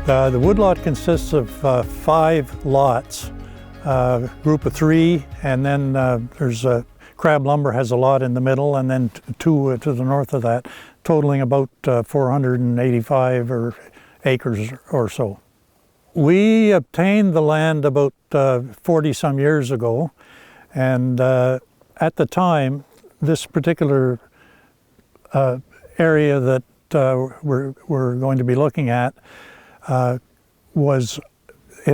The woodlot consists of 5 lots, group of 3, and then there's Crab Lumber has a lot in the middle, and then 2 to the north of that, totaling about 485 acres or so. We obtained the land about 40 some years ago, and at the time, this particular area that we're going to be looking at it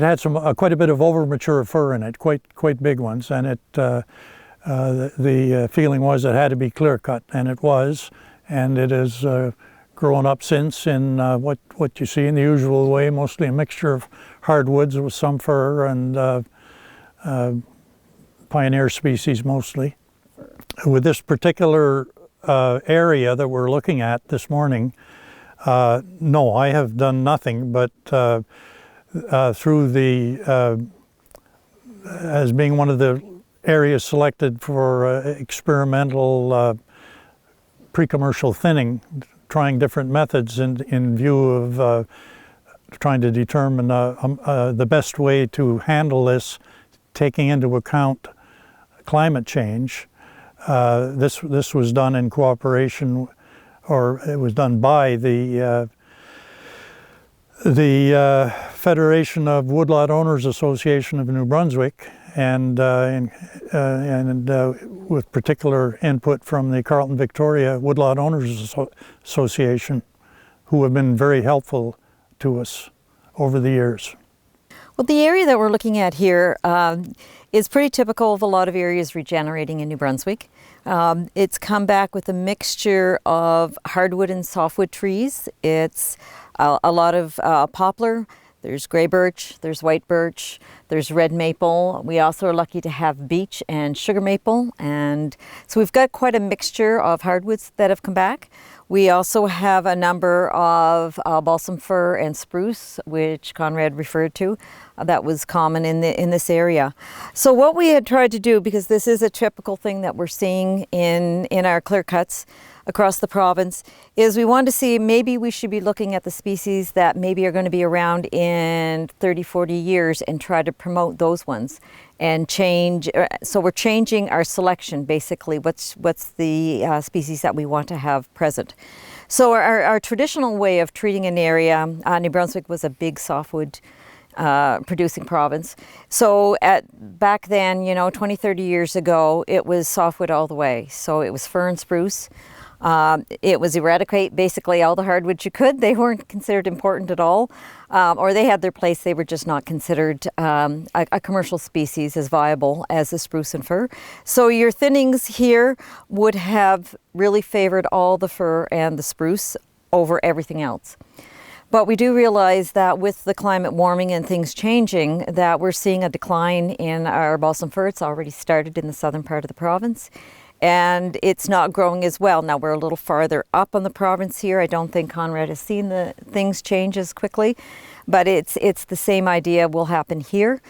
had quite a bit of over-mature fir in it, quite big ones, and the feeling was it had to be clear-cut, and it was, and it has grown up since in what you see in the usual way, mostly a mixture of hardwoods with some fir and pioneer species mostly. With this particular area that we're looking at this morning, no, I have done nothing, but through as being one of the areas selected for experimental pre-commercial thinning, trying different methods in view of trying to determine the best way to handle this, taking into account climate change. This was done in cooperation, or it was done by the Federation of Woodlot Owners Association of New Brunswick, and with particular input from the Carleton Victoria Woodlot Owners Association, who have been very helpful to us over the years. Well, the area that we're looking at here is pretty typical of a lot of areas regenerating in New Brunswick. It's come back with a mixture of hardwood and softwood trees. It's a lot of poplar. There's gray birch, there's white birch, there's red maple. We also are lucky to have beech and sugar maple. And so we've got quite a mixture of hardwoods that have come back. We also have a number of balsam fir and spruce, which Conrad referred to, that was common in this area. So what we had tried to do, because this is a typical thing that we're seeing in our clear cuts across the province, is we wanted to see maybe we should be looking at the species that maybe are going to be around in 30, 40 years and try to promote those ones and change. So we're changing our selection, basically, what's the species that we want to have present. So our traditional way of treating an area, New Brunswick was a big softwood producing province. So back then, 20, 30 years ago, it was softwood all the way. So it was fir and spruce. It was eradicate basically all the hardwoods you could. They weren't considered important at all, or they had their place. They were just not considered a commercial species as viable as the spruce and fir. So your thinnings here would have really favored all the fir and the spruce over everything else. But we do realize that with the climate warming and things changing, that we're seeing a decline in our balsam fir. It's already started in the southern part of the province, and it's not growing as well. Now we're a little farther up on the province here. I don't think Conrad has seen the things change as quickly, but it's the same idea will happen here.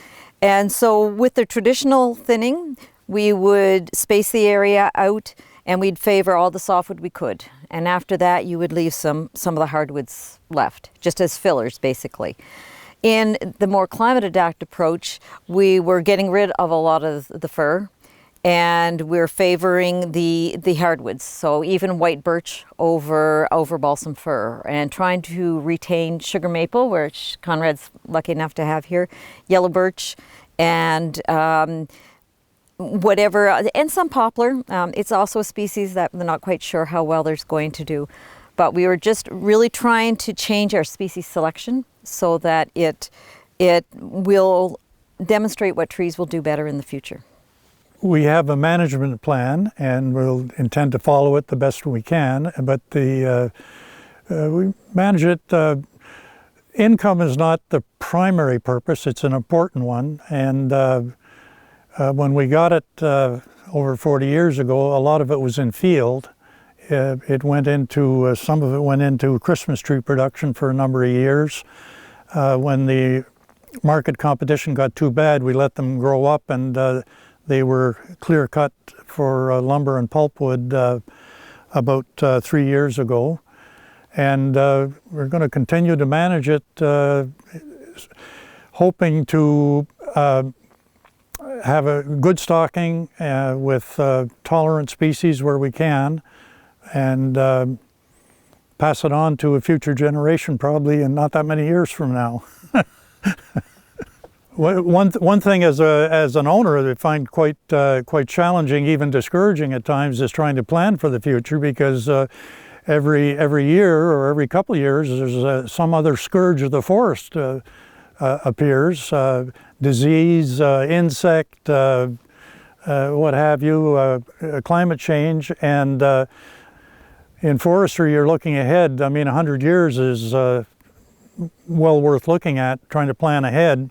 And so with the traditional thinning, we would space the area out and we'd favor all the softwood we could. And after that, you would leave some of the hardwoods left, just as fillers, basically. In the more climate-adapt approach, we were getting rid of a lot of the fir, and we're favoring the hardwoods, so even white birch over balsam fir, and trying to retain sugar maple, which Conrad's lucky enough to have here, yellow birch, and whatever, and some poplar. It's also a species that we're not quite sure how well there's going to do, but we were just really trying to change our species selection so that it will demonstrate what trees will do better in the future. We have a management plan, and we'll intend to follow it the best we can, but we manage it. Income is not the primary purpose, it's an important one, and when we got it over 40 years ago, a lot of it was in field. It went into, some of it went into Christmas tree production for a number of years. When the market competition got too bad, we let them grow up, and they were clear cut for lumber and pulpwood about 3 years ago. And we're going to continue to manage it, hoping to have a good stocking with tolerant species where we can, and pass it on to a future generation probably in not that many years from now. One thing as an owner that I find quite challenging, even discouraging at times, is trying to plan for the future, because every year or every couple of years there's some other scourge of the forest appears, disease, insect, what have you, climate change. And in forestry you're looking ahead. I mean, 100 years is well worth looking at, trying to plan ahead.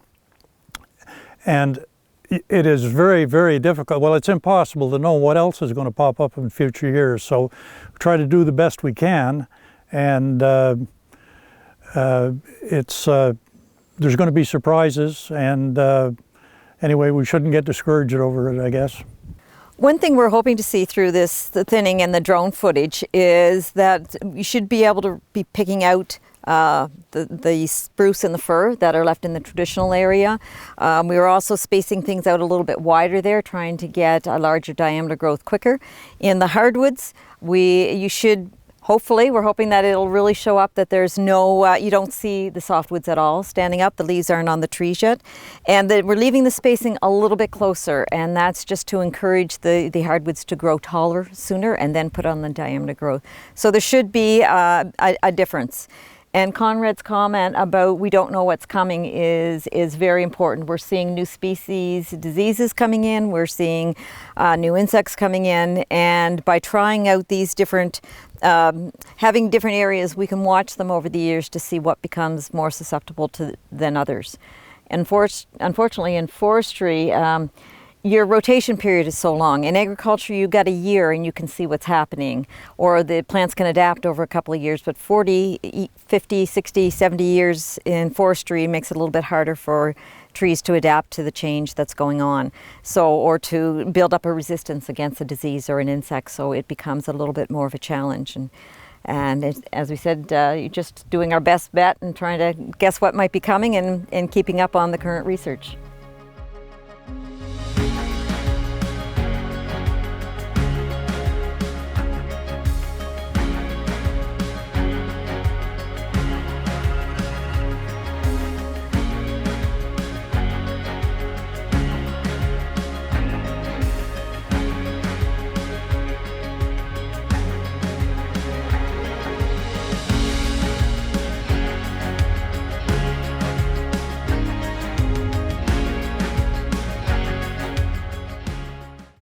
And it is very, very difficult. Well, it's impossible to know what else is going to pop up in future years. So we try to do the best we can. And there's going to be surprises. And anyway, we shouldn't get discouraged over it, I guess. One thing we're hoping to see through the thinning and the drone footage is that we should be able to be picking out the spruce and the fir that are left in the traditional area. We were also spacing things out a little bit wider there, trying to get a larger diameter growth quicker. In the hardwoods, hopefully, we're hoping that it'll really show up that there's no, you don't see the softwoods at all standing up. The leaves aren't on the trees yet. And that we're leaving the spacing a little bit closer, and that's just to encourage the hardwoods to grow taller sooner and then put on the diameter growth. So there should be a difference. And Conrad's comment about we don't know what's coming is very important. We're seeing new species, diseases coming in. We're seeing new insects coming in. And by trying out these different, having different areas, we can watch them over the years to see what becomes more susceptible than others. And unfortunately, in forestry, your rotation period is so long. In agriculture, you've got a year and you can see what's happening, or the plants can adapt over a couple of years, but 40, 50, 60, 70 years in forestry makes it a little bit harder for trees to adapt to the change that's going on. So, or to build up a resistance against a disease or an insect, so it becomes a little bit more of a challenge. And as we said, just doing our best bet and trying to guess what might be coming and keeping up on the current research.